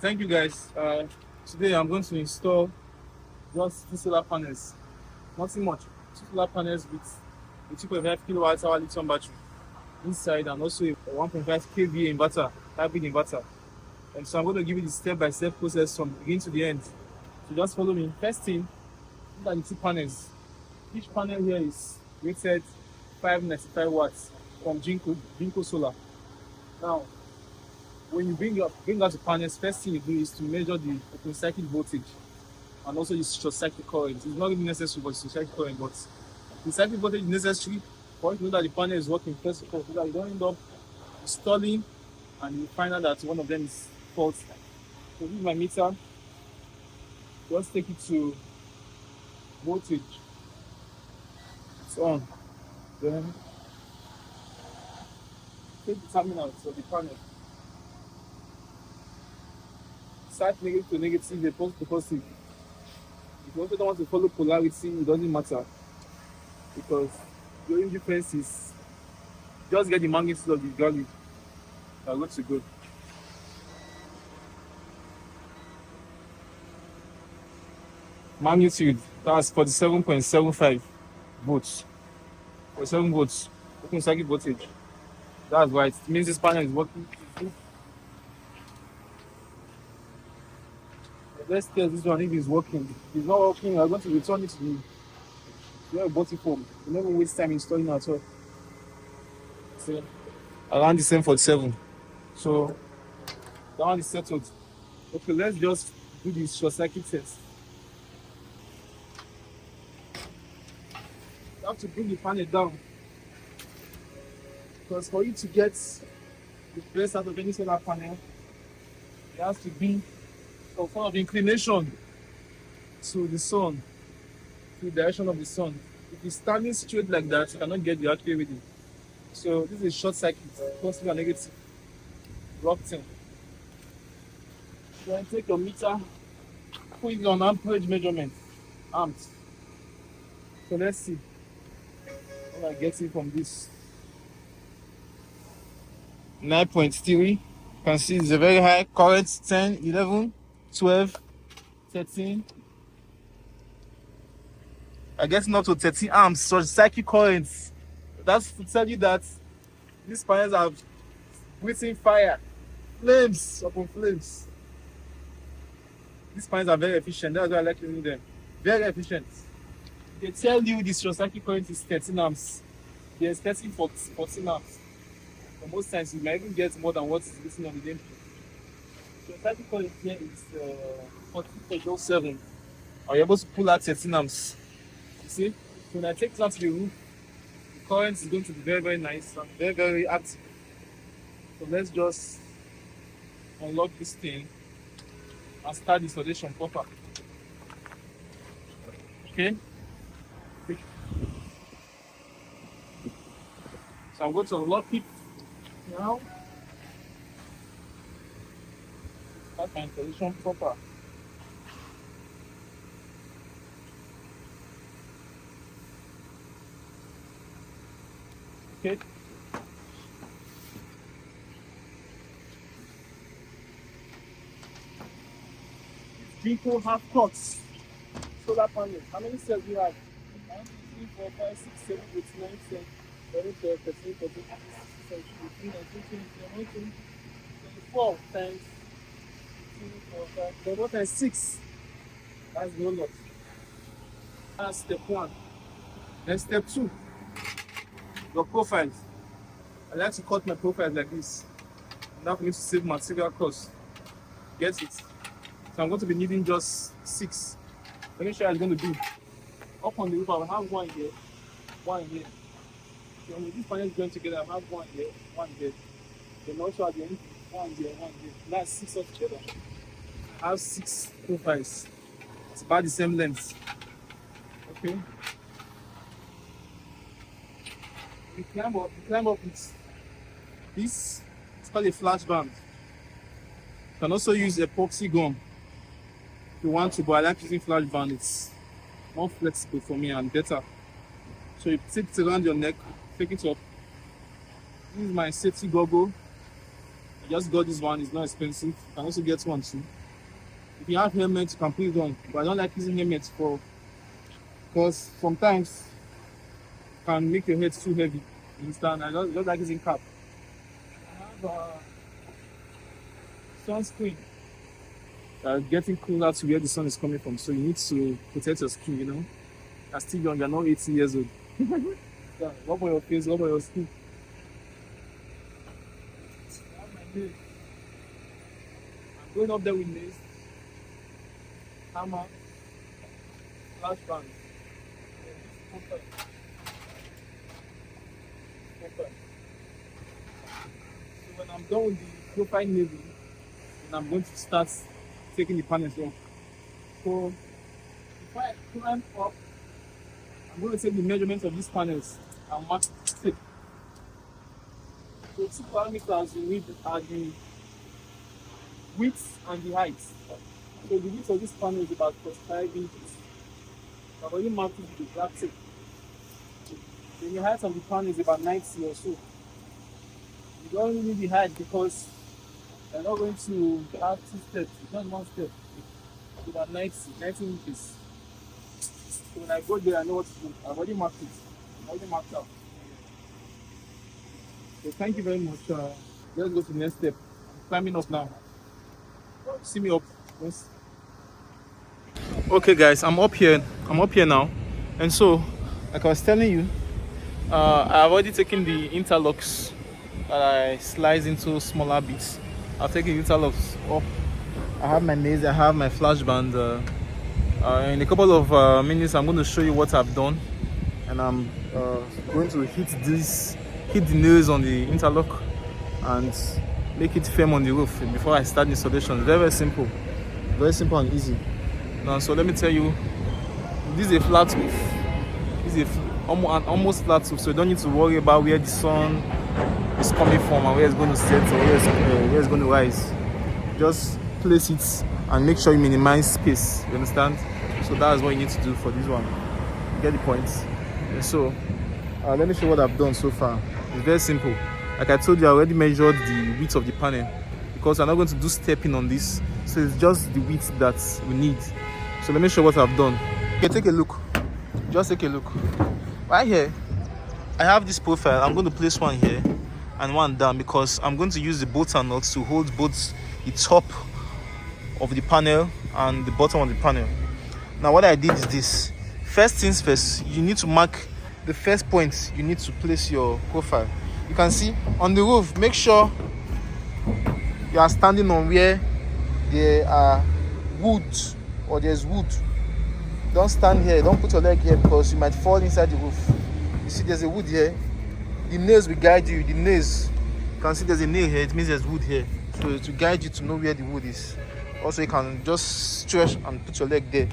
Thank you guys. Today I'm going to install just two solar panels. Nothing much. Two solar panels with a 2.5 kilowatt hour lithium battery inside and also a 1.5 kVA inverter, hybrid inverter. And so I'm going to give you the step-by-step process from beginning to the end. So just follow me. First thing, these are the two panels. Each panel here is rated 595 watts from Jinko Solar. Now, when you bring out the panels, first thing you do is to measure the open circuit voltage and also the short circuit current. It's not really necessary for the short circuit current, but the circuit voltage is necessary for you to know that the panel is working first of all, so that you don't end up installing and you find out that one of them is faulty. So this is my meter. Just take it to voltage. It's on. Then take the terminals of the panel. Start negative to negative, the positive to positive. If you also don't want to follow polarity, it doesn't matter. Because the only difference is just get the magnitude of the value. You are good to go. Magnitude, that's 47.75 volts. 47 volts. Open circuit voltage. That's right. It means this panel is working. Let's test this one if it's working. If it's not working, I'm going to return it to you. You have a bottle form. You never waste time installing at all. So, around the same 47. So, that one is settled. Okay, let's just do this short circuit test. You have to bring the panel down. Because for you to get the best out of any solar panel, it has to be some form of inclination to the sun, to the direction of the sun. If it's standing straight like that, you cannot get the accurate reading. So this is a short circuit, positive and negative, locked in. Then take your meter, put it on amperage measurement, amps. So let's see what I get it from this. 9.3. You can see it's a very high current. 10, 11, 12, 13. I guess not to 13 amps. So circuit currents. That's to tell you that these panels are breathing fire, flames upon flames. These panels are very efficient. That's why I like using them. Very efficient. They tell you this short circuit current is 13 amps. They're expecting 14 amps. But most times you might even get more than what is written on the name. So the circuit current here is 14.07. Are you able to pull out 13 amps? You see? So when I take it out to the roof, the current is going to be very, very nice and very, very active. So let's just unlock this thing and start the installation proper. Okay? So I'm going to unlock it now. Start my installation proper. Okay. People have pots. Solar panels. How many cells do you have? 1, 2, 3, 4, 5, 6, 7, 8, 9, 10, 11, 12, 13, 14, 15, 16, 17, 18, 19, 24 times 2, 4, 5, 24 times 6. That's the whole lot. That's step 1. Then step 2. Your profiles. I like to cut my profiles like this. That for me to save material costs. Get it? So I'm going to be needing just 6. Let me show you how it's going to be. Up on the roof, I'll have one here, one here. So when these panels join together, I'll have one here, one here. Then also at the end, one here, one here. That's 6 altogether. I have 6 profiles. It's about the same length. Okay. You climb up with this. It's called a flash band. You can also use epoxy gum if you want to, but I like using flash band. It's more flexible for me and better. So you take it around your neck, take it up. This is my safety goggle. Just got this one, it's not expensive. You can also get one too. If you have helmet, you can put it on. But I don't like using helmets because sometimes it can make your head too heavy. You understand? I don't like using cap. I have sunscreen. Getting cooler to where the sun is coming from, so you need to protect your skin, you know. You're still young, you're not 18 years old. Yeah, what about your face, what about your skin? I have my nails. I'm going up there with nails, hammer, flash band, and this so when I'm done with the profile navy, then I'm going to start taking the panels off. So before I climb up, I'm going to take the measurements of these panels and mark tape. So 2 parameters you need are the width and the height. So the width of this panel is about 45 inches. I've already marked it with the black tape. Then the height of the panel is about 90 or so. You don't really need the height because you're not going to have 2 steps, it's not 1 step. It's about 90 inches. So when I go there, I know what to do. I've already marked it. I've already marked out. So thank you very much. Let's go to the next step. I'm climbing up now. See me up. Yes. Okay guys, I'm up here now. And so, like I was telling you, I've already taken the interlocks that I slice into smaller bits. I've taken the interlocks up. I have my nails, I have my flash band. In a couple of minutes, I'm going to show you what I've done, and I'm going to hit the nails on the interlock and make it firm on the roof before I start installation. Very simple and easy. Now, so let me tell you, this is a flat roof. This is an almost flat roof, so you don't need to worry about where the sun is coming from and where it's going to set or where it's going to rise. Just place it and make sure you minimize space. You understand? So that's what you need to do for this one. You get the point? And so let me show you what I've done so far. It's very simple. Like I told you, I already measured the width of the panel because I'm not going to do stepping on this. So it's just the width that we need. So let me show you what I've done. Okay, take a look. Just take a look. Right here, I have this profile. I'm going to place one here and one down because I'm going to use the bolts and nuts to hold both the top of the panel and the bottom of the panel. Now what I did is this. First things first, you need to mark the first point you need to place your profile. You can see on the roof, make sure you are standing on where there are wood or there's wood. Don't stand here, don't put your leg here because you might fall inside the roof. You see there's a wood here. The nails will guide you. The nails, you can see there's a nail here, it means there's wood here. So to guide you to know where the wood is. Also you can just stretch and put your leg there.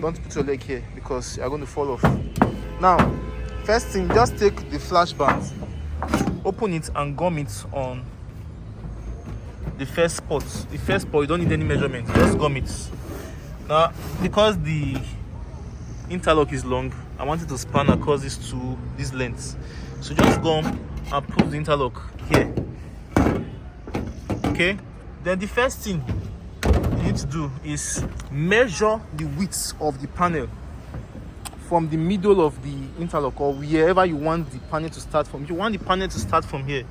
Don't put your leg here because you're going to fall off. Now, first thing, just take the flash band, open it and gum it on the first spot. The first spot, you don't need any measurement, just gum it. Now, because the interlock is long, I want it to span across these lengths. So just gum and put the interlock here. Okay? Then the first thing you need to do is measure the width of the panel from the middle of the interlock or wherever you want the panel to start from. If you want the panel to start from here,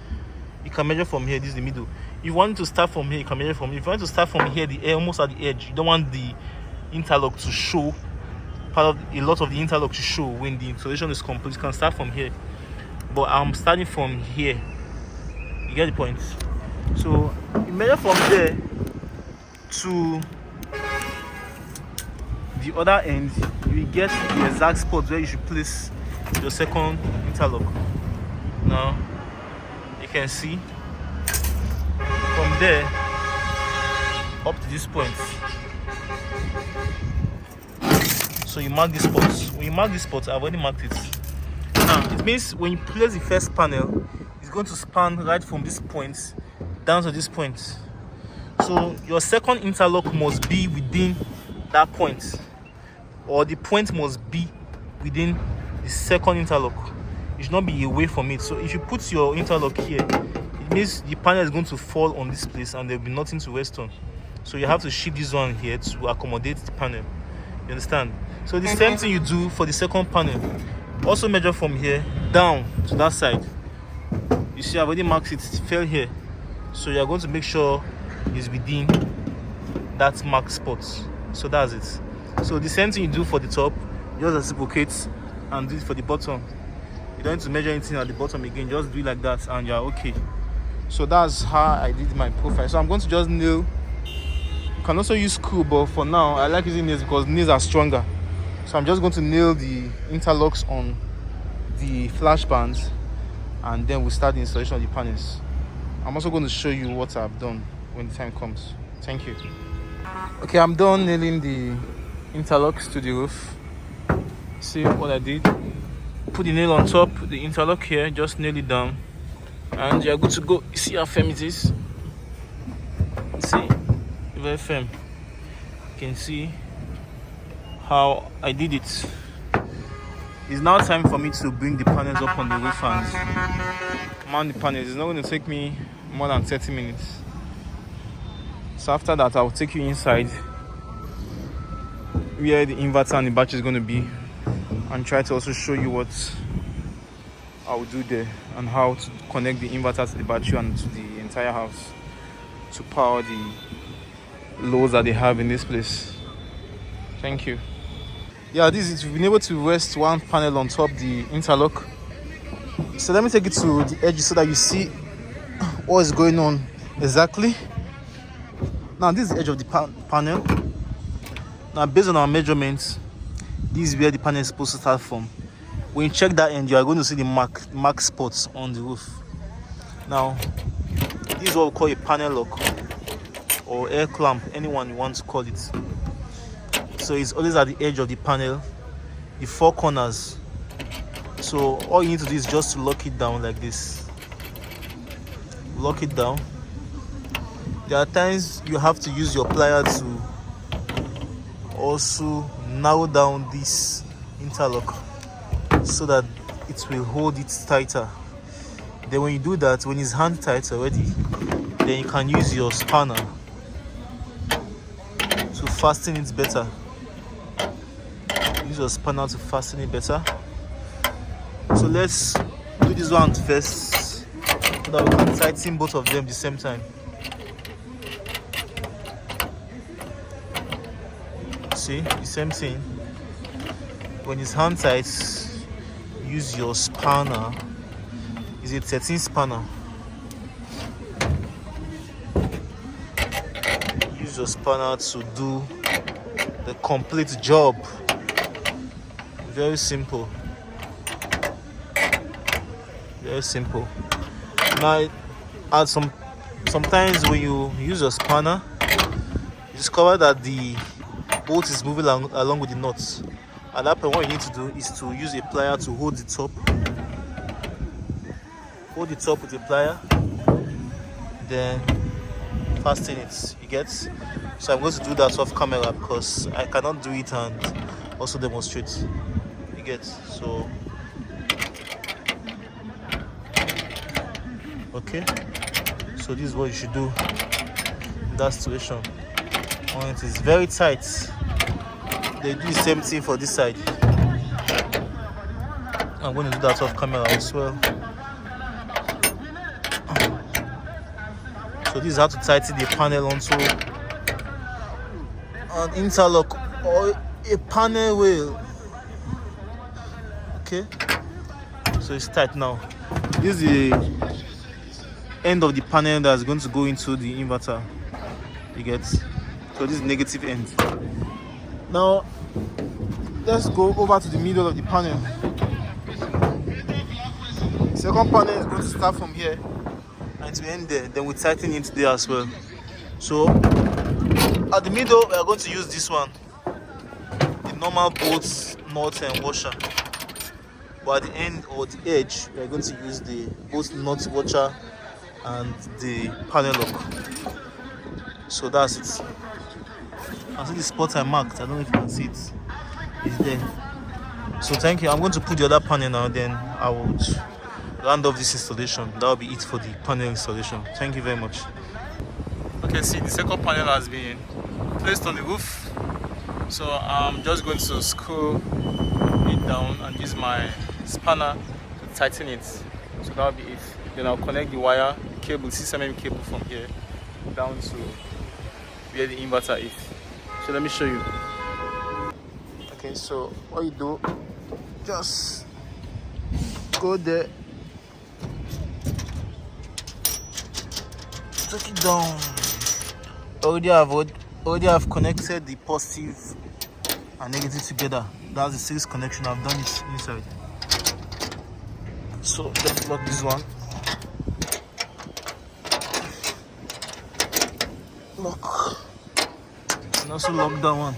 you can measure from here. This is the middle. If you want it to start from here, you can measure from here. If you want to start from here, almost at the edge, you don't want the interlock to show, a lot of the interlock to show when the installation is complete. You can start from here, but I'm starting from here. You get the point? So you measure from there to the other end, you get the exact spot where you should place your second interlock. Now you can see from there up to this point. So you mark this spot. When you mark this spot, I've already marked it. Now it means when you place the first panel, it's going to span right from this point down to this point. So your second interlock must be within that point, or the point must be within the second interlock. You should not be away from it. So if you put your interlock here, it means the panel is going to fall on this place and there'll be nothing to rest on. So you have to shift this one here to accommodate the panel. You understand? So the same thing you do for the second panel. Also measure from here down to that side. You see, I've already marked it fell here. So you're going to make sure it's within that marked spot. So that's it. So the same thing you do for the top, just reciprocate and do it for the bottom. You don't need to measure anything at the bottom again, just do it like that and you're okay. So that's how I did my profile. So I'm going to just nail. You can also use screw, but for now I like using nails because nails are stronger. So I'm just going to nail the interlocks on the flash bands and then we'll start the installation of the panels. I'm also going to show you what I've done when the time comes. Thank you. Okay, I'm done nailing the interlocks to the roof. See what I did? Put the nail on top, the interlock here, just nail it down and you're good to go. You see how firm it is? See, very firm. You can see how I did it. It's now time for me to bring the panels up on the roof and mount the panels. It's not going to take me more than 30 minutes. So after that, I'll take you inside where the inverter and the battery is going to be and try to also show you what I will do there and how to connect the inverter to the battery and to the entire house to power the loads that they have in this place. Thank you. Yeah, this is, we've been able to rest one panel on top the interlock. So let me take it to the edge so that you see what is going on exactly. Now this is the edge of the panel. Now based on our measurements, this is where the panel is supposed to start from. When you check that end, you are going to see the mark spots on the roof. Now this is what we call a panel lock or air clamp, anyone you want to call it. So it's always at the edge of the panel, the four corners. So all you need to do is just to lock it down like this. Lock it down. There are times you have to use your plier to also narrow down this interlock so that it will hold it tighter. Then when you do that, when it's hand tight already, then you can use your spanner to fasten it better. Use your spanner to fasten it better. So let's do this one first so that we can tighten both of them at the same time. See, the same thing. When it's hand tight, use your spanner. It's a 13 spanner. Use your spanner to do the complete job. Very simple. Very simple. Now, sometimes when you use your spanner, you discover that the bolt is moving along with the nuts. At that point, what you need to do is to use a plier to hold the top. Hold the top with a plier, then fasten it. You get? So I'm going to do that off camera because I cannot do it and also demonstrate. You get? So okay. So this is what you should do in that situation. When it is very tight, they do the same thing for this side. I'm going to do that off camera as well. So this is how to tighten the panel onto an interlock or a panel wheel. Okay, so it's tight now. This is the end of the panel that's going to go into the inverter. You get? So this is negative end. Now let's go over to the middle of the panel. Second panel is going to start from here and to end there. Then we tighten it there as well. So at the middle we are going to use this one, the normal bolts, nut and washer. But at the end or the edge we are going to use the both nut, washer and the panel lock. So that's it. I see the spot I marked. I don't know if you can see it. It's there. So thank you. I'm going to put the other panel now, then I will round off this installation. That will be it for the panel installation. Thank you very much. Okay, see, the second panel has been placed on the roof. So I'm just going to screw it down and use my spanner to tighten it. So that will be it. Then I'll connect the wire, cable, 6mm cable from here down to where the inverter is. So let me show you. Okay, so what you do, just go there, take it down. Already have connected the positive and negative together. That's the series connection. I've done it inside. So just lock this one. Lock. And also lock that one.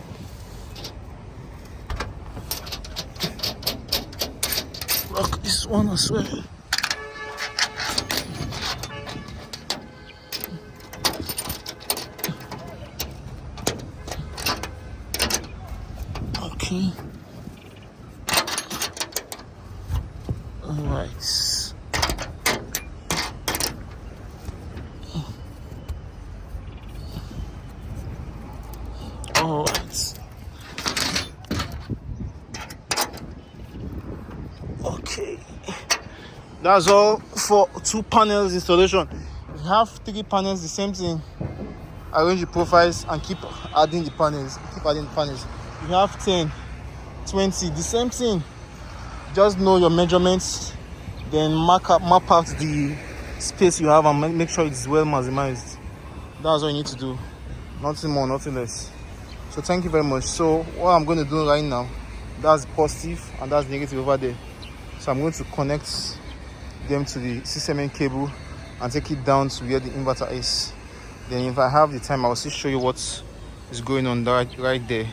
Lock this one as well. Okay. Alright. Alright. Okay. That's all for 2 panels installation. If you have 3 panels, the same thing. Arrange the profiles and keep adding the panels. If you have 10, 20, the same thing. Just know your measurements, then map out the space you have and make sure it's well maximized. That's all you need to do. Nothing more, nothing less. So thank you very much. So what I'm going to do right now, that's positive and that's negative over there. So I'm going to connect them to the 6mm cable and take it down to where the inverter is. Then if I have the time, I'll still show you what is going on right there.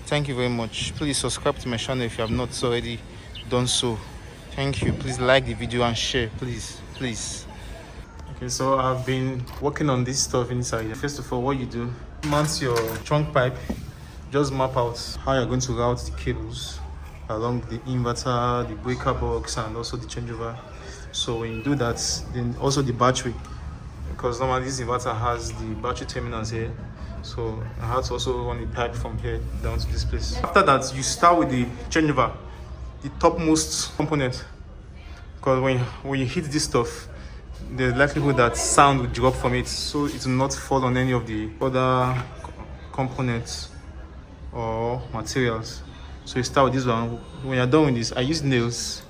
Thank you very much. Please subscribe to my channel if you have not already done so. Thank you. Please like the video and share, please. Okay, so I've been working on this stuff inside. First of all, what you do, mount your trunk pipe. Just map out how you're going to route the cables along the inverter, the breaker box, and also the changeover. So when you do that, then also the battery, because normally this inverter has the battery terminals here. So I have to also run the pipe from here down to this place. After that, you start with the changeover, the topmost component, because when you hit this stuff, there's likelihood that sound will drop from it, so it will not fall on any of the other components or materials. So you start with this one. When you're done with this, I use nails.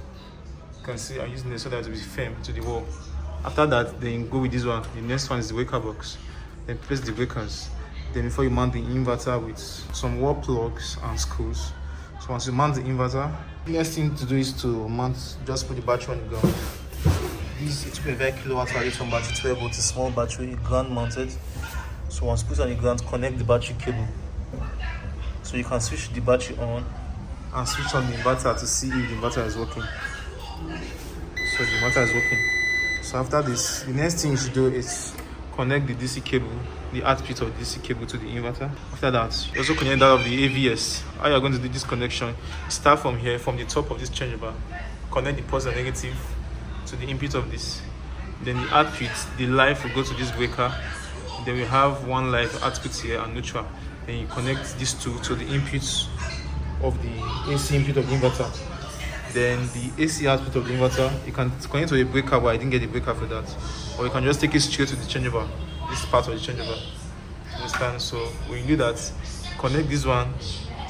You can see I use nails so that it will be firm to the wall. After that, then go with this one. The next one is the breaker box. Then place the breakers. Then before you mount the inverter with some wall plugs and screws. So once you mount the inverter, the next thing to do is to mount, just put the battery on the ground. This 2.5 kilowatt lithium battery, 12 volts, a small battery, ground mounted. So once you put it on the ground, connect the battery cable. So you can switch the battery on and switch on the inverter to see if the inverter is working. So the inverter is working. So after this, the next thing you should do is connect the DC cable, the output of the DC cable to the inverter. After that, you also connect that of the AVS. How you are going to do this connection, start from here, from the top of this changeover, connect the positive and negative to the input of this. Then the output, the live will go to this breaker. Then we have one live output here and neutral. Then you connect these two to the inputs of the AC input of the inverter. Then the AC output of the inverter, you can connect to a breaker, but I didn't get the breaker for that. Or you can just take it straight to the changeover. This is part of the changeover. Understand? So when you do that, connect this one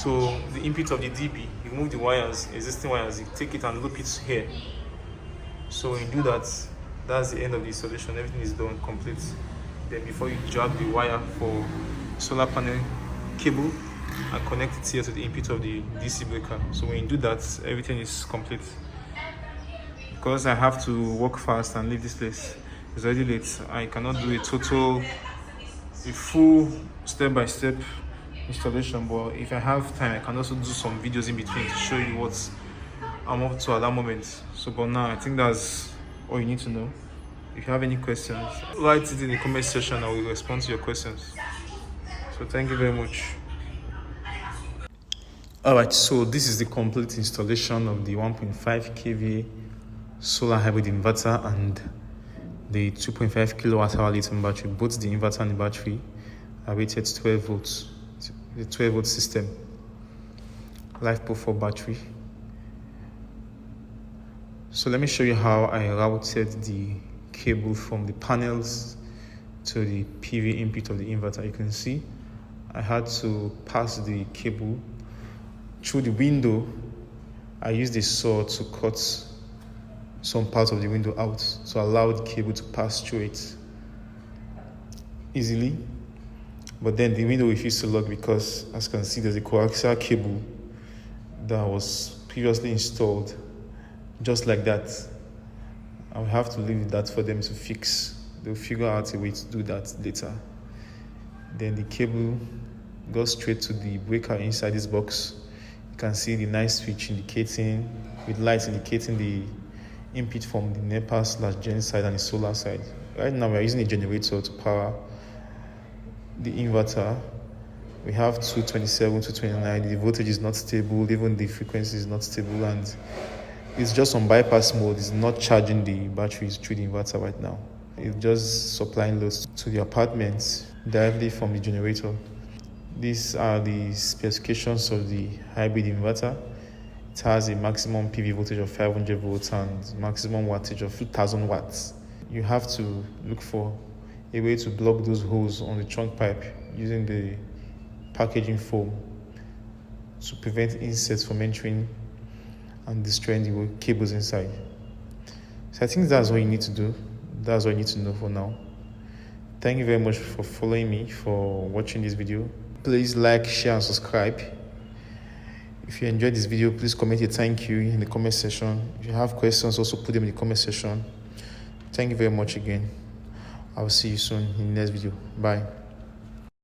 to the input of the DB. You remove the wires, existing wires, you take it and loop it here. So when you do that, that's the end of the installation. Everything is done, complete. Then before you drag the wire for solar panel cable and connect it here to the input of the DC breaker. So when you do that, everything is complete. Because I have to work fast and leave this place, it's already late. I cannot do a full step-by-step installation, but if I have time, I can also do some videos in between to show you what I'm up to at that moment. So but now I think that's all you need to know. If you have any questions, write it in the comment section. I will respond to your questions. So thank you very much. Alright, so this is the complete installation of the 1.5 kVA solar hybrid inverter and the 2.5 kilowatt hour lithium battery. Both the inverter and the battery are rated 12 volts. The 12 volt system. Life profile battery. So let me show you how I routed the cable from the panels to the PV input of the inverter. You can see I had to pass the cable through the window. I used a saw to cut some part of the window out to allow the cable to pass through it easily. But then the window refused to lock because, as you can see, there's a coaxial cable that was previously installed just like that. I will have to leave that for them to fix. They'll figure out a way to do that later. Then the cable goes straight to the breaker inside this box. You can see the nice switch indicating, with lights indicating the input from the NEPA/gen side and the solar side. Right now we're using a generator to power the inverter. We have 227, 229. The voltage is not stable, even the frequency is not stable, and it's just on bypass mode. It's not charging the batteries through the inverter right now. It's just supplying loads to the apartments directly from the generator. These are the specifications of the hybrid inverter. It has a maximum PV voltage of 500 volts and maximum wattage of 2000 watts. You have to look for a way to block those holes on the trunk pipe using the packaging foam to prevent insects from entering and destroying the cables inside. So I think that's what you need to do. That's what you need to know for now. Thank you very much for following me, for watching this video. Please like, share, and subscribe. If you enjoyed this video, please comment a thank you in the comment section. If you have questions, also put them in the comment section. Thank you very much again. I will see you soon in the next video. Bye.